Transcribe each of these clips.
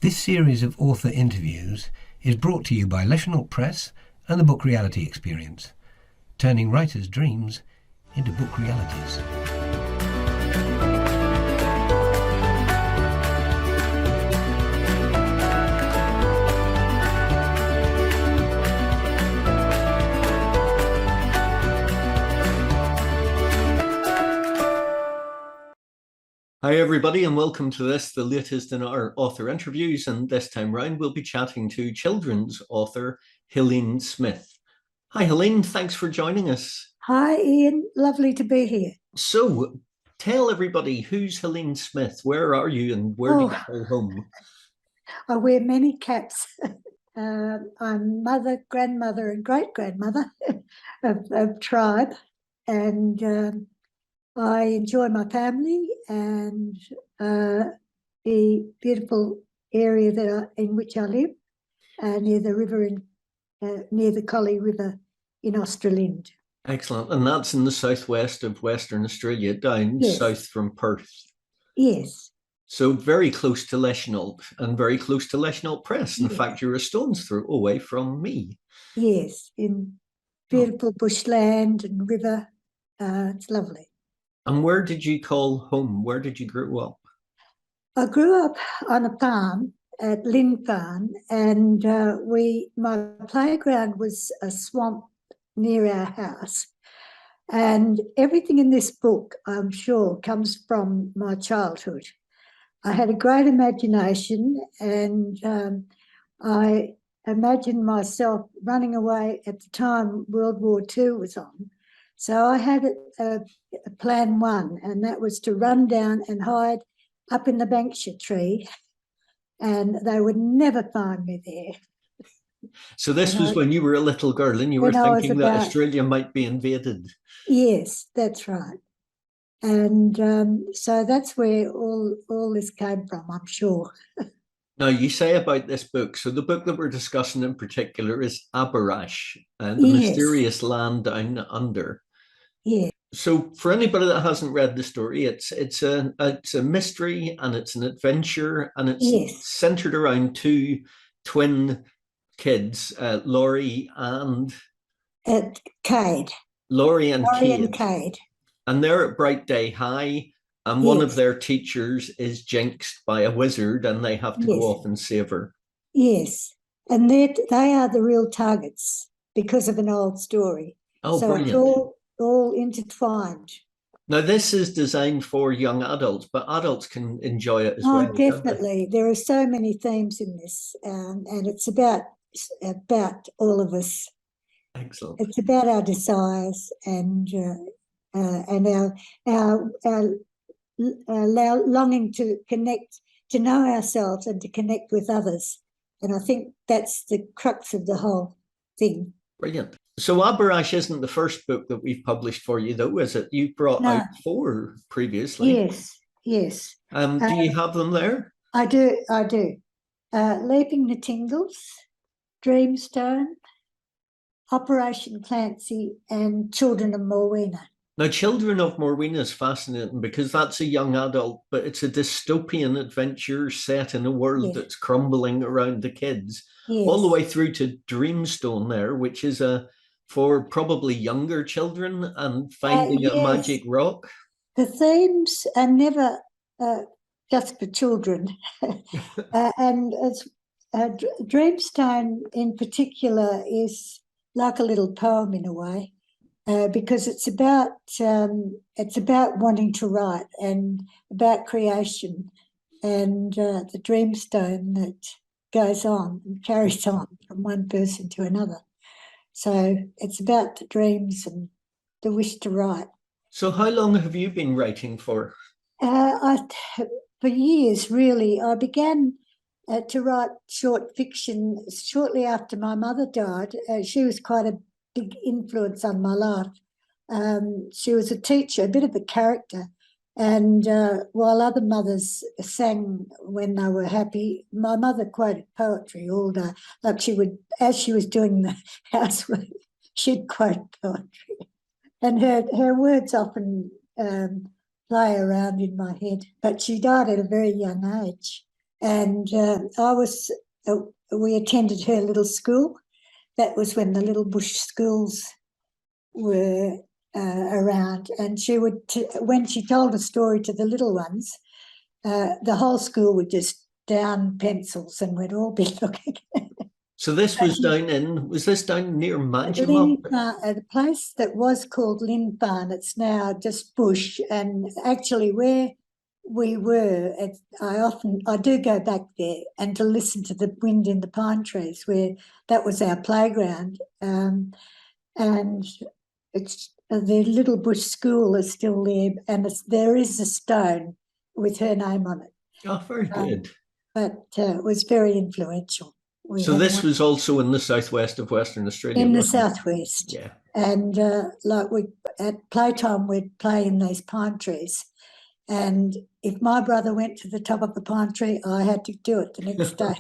This series of author interviews is brought to you by Leisure Press and the Book Reality Experience, turning writers' dreams into book realities. Hi everybody, and welcome to the latest in our author interviews, and this time round we'll be chatting to children's author Helene Smith. Hi Helene, thanks for joining us. Hi Ian, lovely to be here. So tell everybody, who's Helene Smith? Where are you and where do you call home? I wear many caps. I'm mother, grandmother and great-grandmother of tribe, and I enjoy my family and the beautiful area in which I live, near the river near the Collie River in Australind. Excellent, and that's in the southwest of Western Australia, down south from Perth. Yes. So very close to Leisure and very close to Leisure Press. In fact, you're a stone's throw away from me. Yes, in beautiful bushland and river. It's lovely. And where did you call home? Where did you grow up? I grew up on a farm at Lynn Farm, and my playground was a swamp near our house. And everything in this book, I'm sure, comes from my childhood. I had a great imagination, and I imagined myself running away at the time World War II was on. So I had a plan one, and that was to run down and hide up in the banksia tree, and they would never find me there. So this was when you were a little girl and you were thinking that Australia might be invaded. Yes, that's right. And so that's where all this came from, I'm sure. Now, you say about this book, so the book that we're discussing in particular is Aberash, and the Mysterious Land Downunder. Yeah. So for anybody that hasn't read the story, it's a mystery and it's an adventure, and it's centered around two twin kids, Laurie and Cade. Laurie and Cade. And they're at Bright Day High, and one of their teachers is jinxed by a wizard, and they have to go off and save her. Yes, and they are the real targets because of an old story. Oh, so brilliant. It's all intertwined. Now, this is designed for young adults, but adults can enjoy it as well. Oh, definitely. There are so many themes in this, and it's about all of us. Excellent. It's about our desires and our longing to connect, to know ourselves and to connect with others. And I think that's the crux of the whole thing. Brilliant. So Aberash isn't the first book that we've published for you, though, is it? You brought out 4 previously. Yes. Do you have them there? I do. Leaping the Tingles, Dreamstone, Operation Clancy, and Children of Morwena. Now, Children of Morwena is fascinating because that's a young adult, but it's a dystopian adventure set in a world that's crumbling around the kids, all the way through to Dreamstone there, which is for probably younger children and finding a magic rock. The themes are never just for children. And Dreamstone in particular is like a little poem in a way. Because it's about wanting to write and about creation and the dreamstone that goes on and carries on from one person to another. So it's about the dreams and the wish to write. So how long have you been writing for? For years, really. I began to write short fiction shortly after my mother died. She was quite a big influence on my life. She was a teacher, a bit of a character, and while other mothers sang when they were happy, my mother quoted poetry all day. Like she would, as she was doing the housework, she'd quote poetry, and her words often play around in my head. But she died at a very young age, And we attended her little school. That was when the little bush schools were around. And she would, when she told a story to the little ones, the whole school would just down pencils and we'd all be looking. So this was was this down near Manjimup? The place that was called Linfarn, it's now just bush. And actually where we were, I do go back there and to listen to the wind in the pine trees, where that was our playground. And it's the little bush school is still there, and there is a stone with her name on it. Oh, very good. But it was very influential. So this was also in the southwest of Western Australia? In the southwest. Yeah. And at playtime, we'd play in these pine trees. And if my brother went to the top of the pine tree, I had to do it the next day.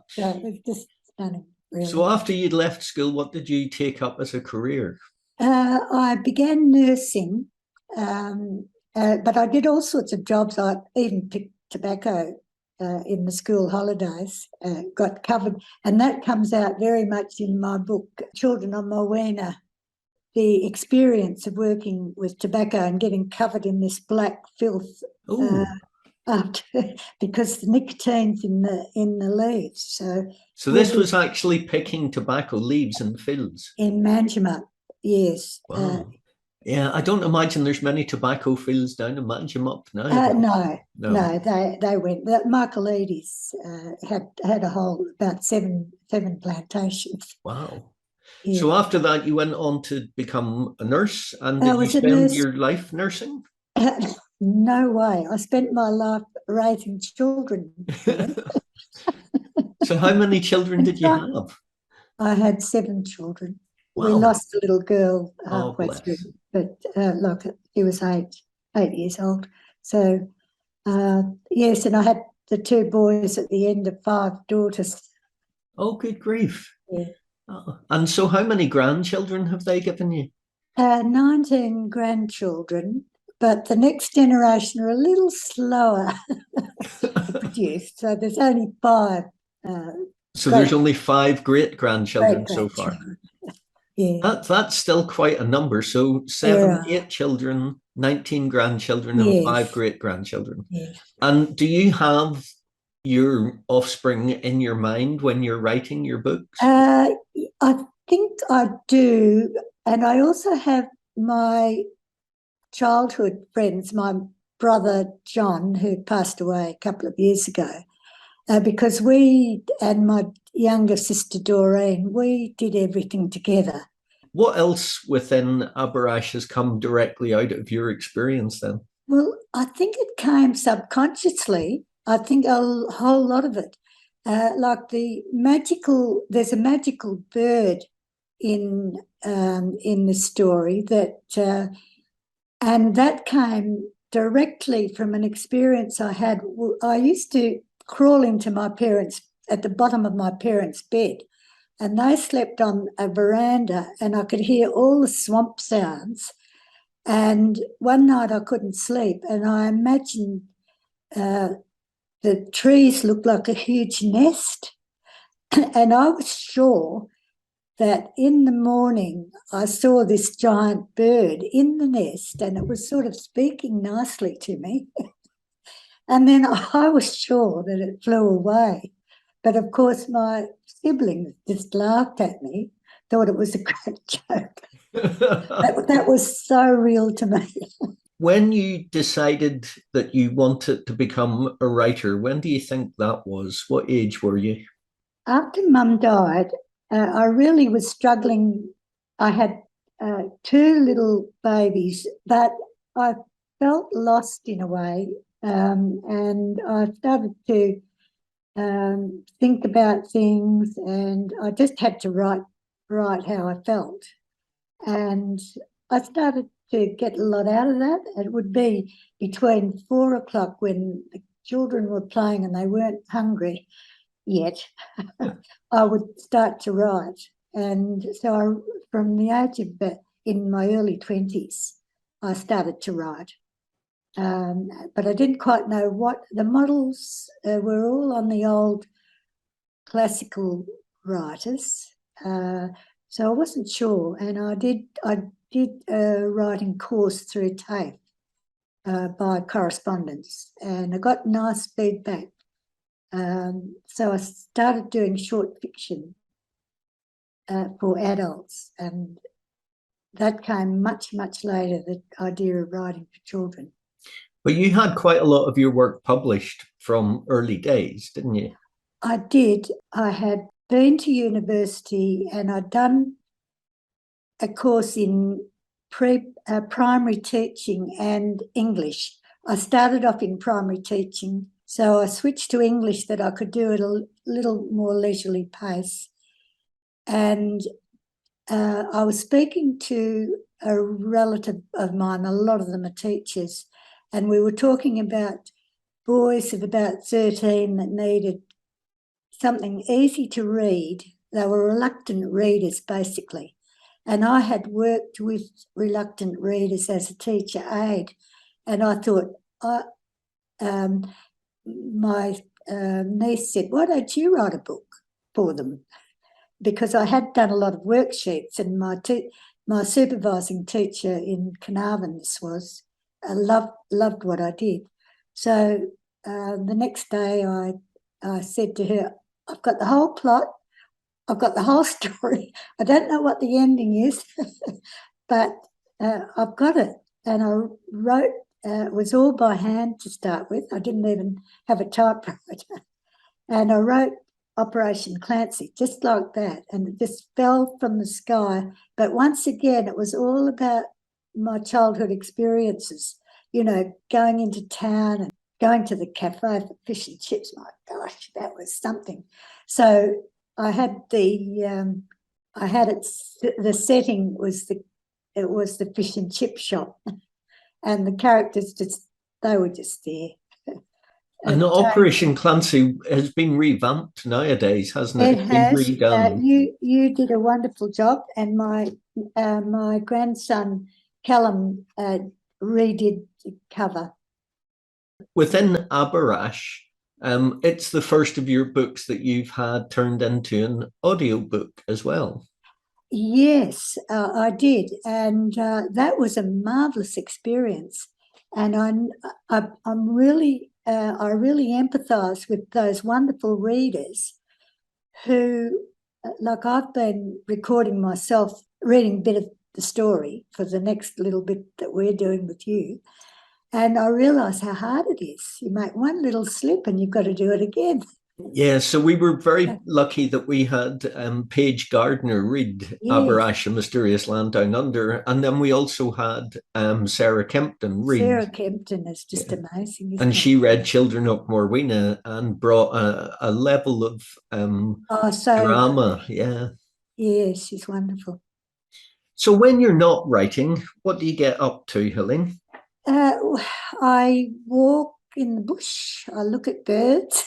So it was just stunning, really. So after you'd left school, what did you take up as a career? I began nursing, but I did all sorts of jobs. I even picked tobacco in the school holidays, got covered. And that comes out very much in my book, Children on Mawina, the experience of working with tobacco and getting covered in this black filth because the nicotine's in the leaves. So this was actually picking tobacco leaves in the fields? In Manjimup, yes. Wow. Yeah, I don't imagine there's many tobacco fields down in Manjimup now. No, they went. Michaelides had a whole about seven plantations. Wow. Yeah. So after that, you went on to become a nurse, and did you spend your life nursing? No way. I spent my life raising children. So how many children did you have? I had 7 children. Wow. We lost a little girl halfway through, but look, she was 8 years old. So, yes, and I had the 2 boys at the end of 5 daughters. Oh, good grief. Yeah. Oh. And so how many grandchildren have they given you? 19 grandchildren, but the next generation are a little slower to produce. So there's only 5. So there's only 5 great-grandchildren so far. Yeah. That's still quite a number. So 7, 8 children, 19 grandchildren, and 5 great-grandchildren. Yes. And do you have your offspring in your mind when you're writing your books? I think I do. And I also have my childhood friends, my brother John, who passed away a couple of years ago, because we and my younger sister Doreen, we did everything together. What else within Aberash has come directly out of your experience then? Well, I think it came subconsciously. I think a whole lot of it. Like there's a magical bird in the story and that came directly from an experience I had. I used to crawl into at the bottom of my parents' bed, and they slept on a veranda, and I could hear all the swamp sounds. And one night I couldn't sleep, and I imagined the trees looked like a huge nest, and I was sure that in the morning I saw this giant bird in the nest, and it was sort of speaking nicely to me. And then I was sure that it flew away. But of course my siblings just laughed at me, thought it was a great joke. that was so real to me. When you decided that you wanted to become a writer, when do you think that was? What age were you? After Mum died, I really was struggling. I had 2 little babies, but I felt lost in a way, and I started to think about things, and I just had to write how I felt. And I started to get a lot out of that. It would be between 4 o'clock when the children were playing and they weren't hungry yet. I would start to write. And so from the age of in my early 20s, I started to write. but I didn't quite know what the models were. All on the old classical writers, so I wasn't sure. And I did a writing course through TAFE by correspondence, and I got nice feedback. So I started doing short fiction for adults, and that came much, much later, the idea of writing for children. But you had quite a lot of your work published from early days, didn't you? I did. I had been to university and I'd done a course in primary teaching and English. I started off in primary teaching, so I switched to English that I could do at a little more leisurely pace. And I was speaking to a relative of mine, a lot of them are teachers, and we were talking about boys of about 13 that needed something easy to read. They were reluctant readers, basically. And I had worked with reluctant readers as a teacher aide, and I thought, my niece said, why don't you write a book for them? Because I had done a lot of worksheets, and my supervising teacher in Carnarvon, this was, loved what I did. So the next day I said to her, I've got the whole plot, I've got the whole story. I don't know what the ending is, but I've got it. And I wrote, it was all by hand to start with. I didn't even have a typewriter. And I wrote Operation Clancy, just like that. And it just fell from the sky. But once again, it was all about my childhood experiences, you know, going into town and going to the cafe for fish and chips. My gosh, that was something. So I had the setting was the fish and chip shop, and the characters they were just there. And the Operation Clancy has been revamped nowadays, hasn't it? It has. Been redone. You did a wonderful job, and my grandson Callum redid the cover. Within Aberash, it's the first of your books that you've had turned into an audiobook as well. Yes, I did, and that was a marvelous experience. And I really empathise with those wonderful readers who, like I've been recording myself, reading a bit of the story for the next little bit that we're doing with you. And I realise how hard it is. You make one little slip and you've got to do it again. Yeah, so we were very lucky that we had Paige Gardner read Aberash, A Mysterious Land Downunder, and then we also had Sarah Kempton read. Sarah Kempton is just amazing, isn't and it? she read Children of Morwena and brought a level of drama. Yeah. Yeah, she's wonderful. So when you're not writing, what do you get up to, Helene? I walk in the bush, I look at birds.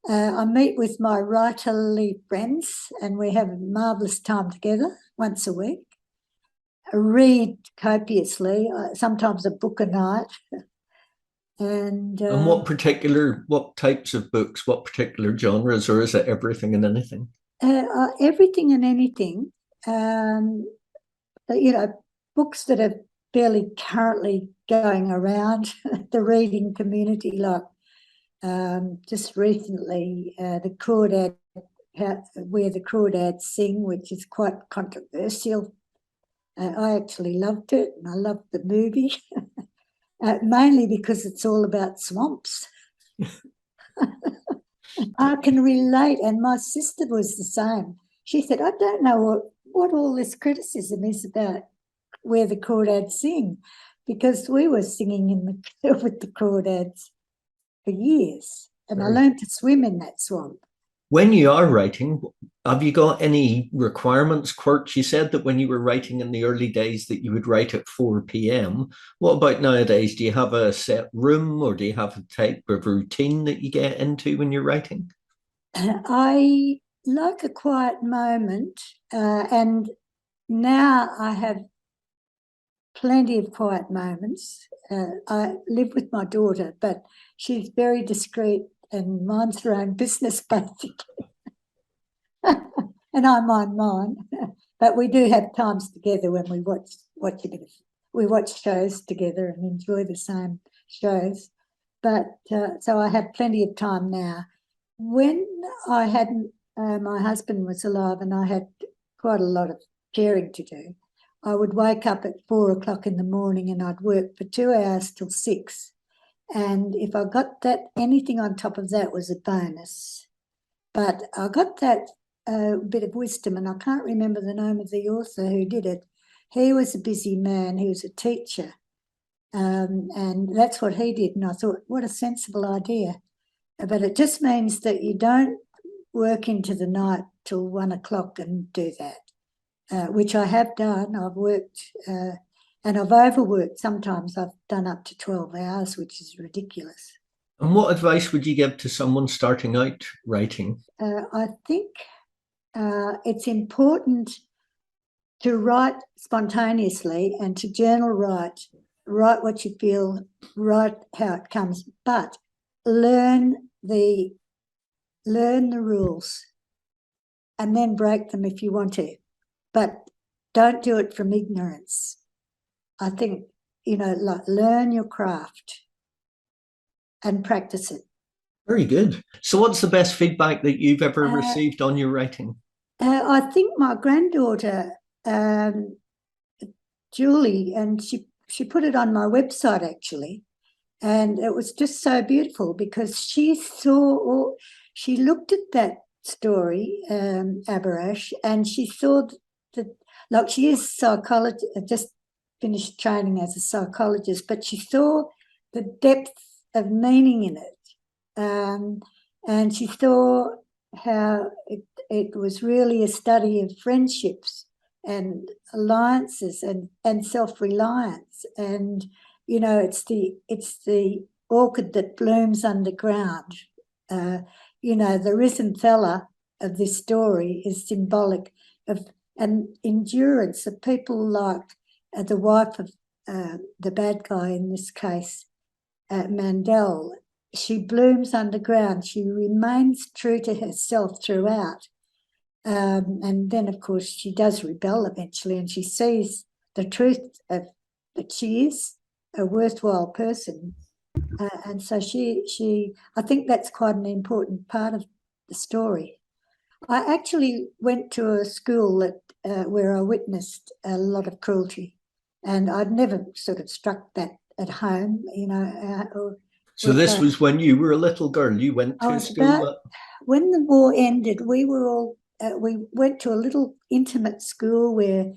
I meet with my writerly friends and we have a marvellous time together once a week. I read copiously, sometimes a book a night. And what types of books, what particular genres, or is it everything and anything? Everything and anything. You know, books that are fairly currently going around the reading community, like just recently the Crawdads, Where the Crawdads Sing, which is quite controversial. I actually loved it, and I loved the movie, mainly because it's all about swamps. I can relate, and my sister was the same. She said, I don't know what all this criticism is about Where the Crawdads Sing, because we were singing with the crawdads for years, and I learned to swim in that swamp. When you are writing, have you got any requirements, quirks? You said that when you were writing in the early days that you would write at 4 p.m. What about nowadays? Do you have a set room, or do you have a type of routine that you get into when you're writing? I like a quiet moment, and now I have plenty of quiet moments. I live with my daughter, but she's very discreet and minds her own business, basically. And I mind mine. But we do have times together when we watch shows together and enjoy the same shows. But so I have plenty of time now. When I hadn't, my husband was alive and I had quite a lot of caring to do, I would wake up at 4 o'clock in the morning and I'd work for 2 hours till 6. And if I got that, anything on top of that was a bonus. But I got that bit of wisdom, and I can't remember the name of the author who did it. He was a busy man. He was a teacher. And that's what he did. And I thought, what a sensible idea. But it just means that you don't work into the night till 1 o'clock and do that, which I have done. I've worked and I've overworked. Sometimes I've done up to 12 hours, which is ridiculous. And what advice would you give to someone starting out writing? I think it's important to write spontaneously and to journal write what you feel, write how it comes, but learn the rules and then break them if you want to, but don't do it from ignorance. I think, like learn your craft and practice it. Very good. So what's the best feedback that you've ever received on your writing? I think my granddaughter, Julie, and she put it on my website actually, and it was just so beautiful because she looked at that story, Aberash, and she saw that, like, she is psychologist, just finished training as a psychologist, but she saw the depth of meaning in it, and she saw how it was really a study of friendships and alliances and self-reliance, and it's the orchid that blooms underground. The rhythm of this story is symbolic of an endurance of people like the wife of the bad guy in this case, Mandel. She blooms underground. She remains true to herself throughout. And then, of course, she does rebel eventually, and she sees the truth of that she is a worthwhile person. And so I think that's quite an important part of the story. I actually went to a school where I witnessed a lot of cruelty, and I'd never sort of struck that at home, So this was when you were a little girl. You went to school. When the war ended, we were all we went to a little intimate school where,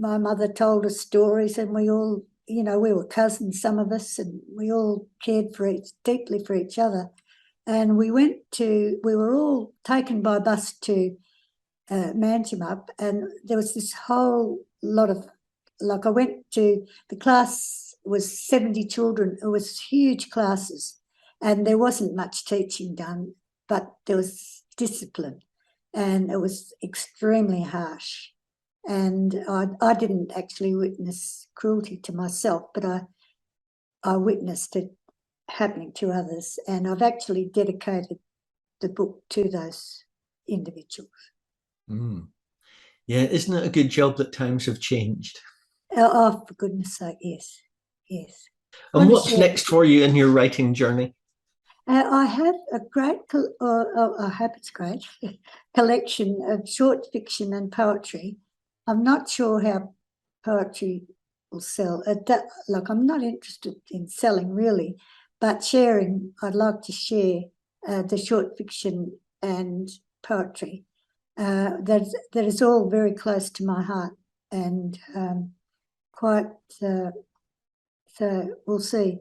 my mother told us stories, and we all, we were cousins, some of us, and we all cared deeply for each other. And we were all taken by bus to Manjimup, and there was this whole lot of, like, I went to, the class was 70 children. It was huge classes, and there wasn't much teaching done, but there was discipline, and it was extremely harsh. And I didn't actually witness cruelty to myself, but I witnessed it happening to others, and I've actually dedicated the book to those individuals. Yeah, isn't it a good job that times have changed? Oh, for goodness sake, yes. And what's next for you in your writing journey? I have a great, I hope it's great, collection of short fiction and poetry. I'm not sure how poetry will sell. I'm not interested in selling really, but sharing. I'd like to share the short fiction and poetry. That is all very close to my heart, and quite. So we'll see.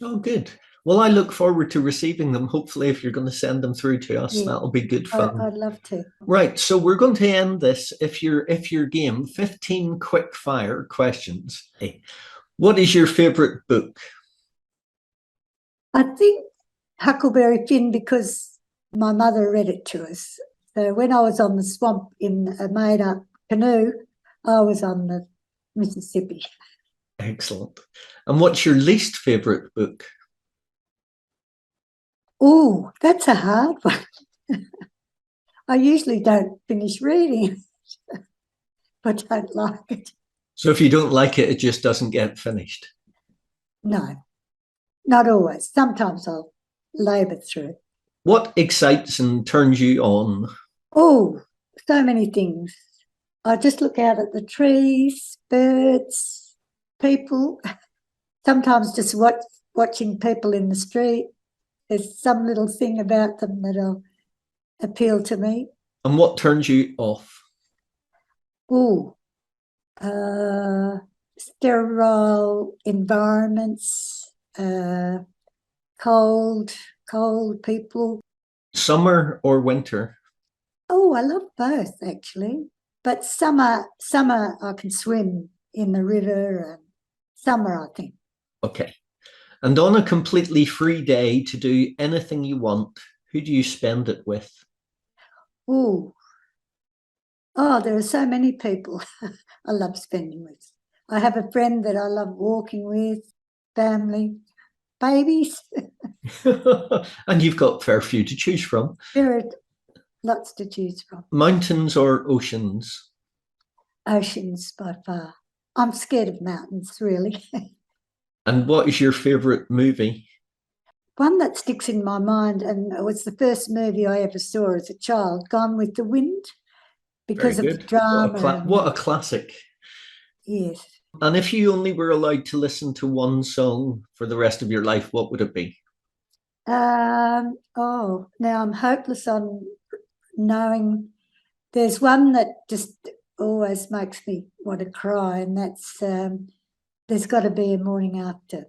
Oh, good. Well, I look forward to receiving them. Hopefully, if you're going to send them through to us, that'll be good fun. I'd love to. Right. So we're going to end this, if you're game, 15 quick fire questions. Hey, what is your favourite book? I think Huckleberry Finn, because my mother read it to us. So when I was on the swamp in a made-up canoe, I was on the Mississippi. Excellent. And what's your least favourite book? Oh, that's a hard one. I usually don't finish reading if I don't like it. So if you don't like it, it just doesn't get finished? No, not always. Sometimes I'll labour through it. What excites and turns you on? Oh, so many things. I just look out at the trees, birds, people. Sometimes just watching people in the street. There's some little thing about them that'll appeal to me. And what turns you off? Oh, sterile environments, cold people. Summer or winter? Oh, I love both actually. But summer I can swim in the river, and summer I think. Okay. And on a completely free day to do anything you want, who do you spend it with? Oh, there are so many people I love spending with. I have a friend that I love walking with, family, babies. And you've got a fair few to choose from. There are lots to choose from. Mountains or oceans? Oceans by far. I'm scared of mountains, really. And what is your favourite movie? One that sticks in my mind, and it was the first movie I ever saw as a child, Gone with the Wind, because of the drama. What a classic. Yes. And if you only were allowed to listen to one song for the rest of your life, what would it be? Now I'm hopeless on knowing. There's one that just always makes me want to cry, and that's There's Got to Be a Morning After.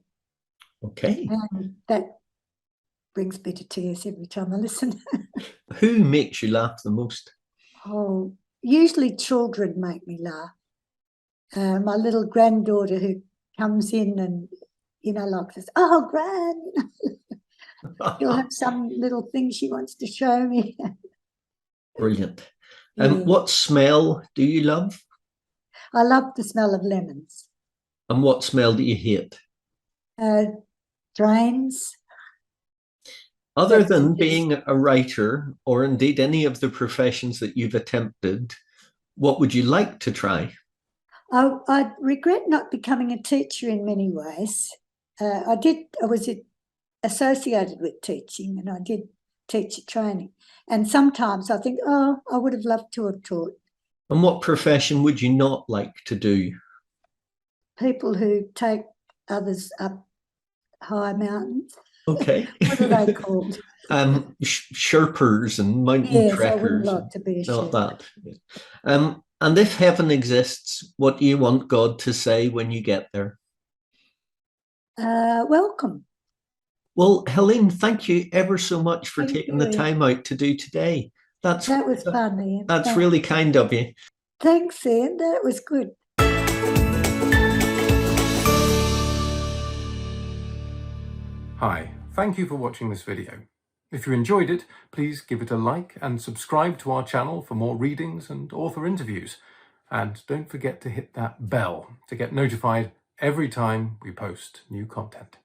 Okay. And that brings me to tears every time I listen. Who makes you laugh the most? Oh, usually children make me laugh. My little granddaughter who comes in and, like says, "Oh, Gran," she'll have some little thing she wants to show me. Brilliant. Yeah. What smell do you love? I love the smell of lemons. And what smell do you hate? Drains. Other than being a writer, or indeed any of the professions that you've attempted, what would you like to try? I regret not becoming a teacher in many ways. I was associated with teaching, and I did teacher training. And sometimes I think, I would have loved to have taught. And what profession would you not like to do? People who take others up high mountains. Okay. What are they called? Sherpers and mountain trekkers. Yes, I wouldn't like to be a Not Sherpa. that. And if heaven exists, what do you want God to say when you get there? Welcome. Well, Helene, thank you ever so much for taking the time out to do today. That was fun, Ian. That's really kind of you. Thanks, Ian. That was good. Hi, thank you for watching this video. If you enjoyed it, please give it a like and subscribe to our channel for more readings and author interviews. And don't forget to hit that bell to get notified every time we post new content.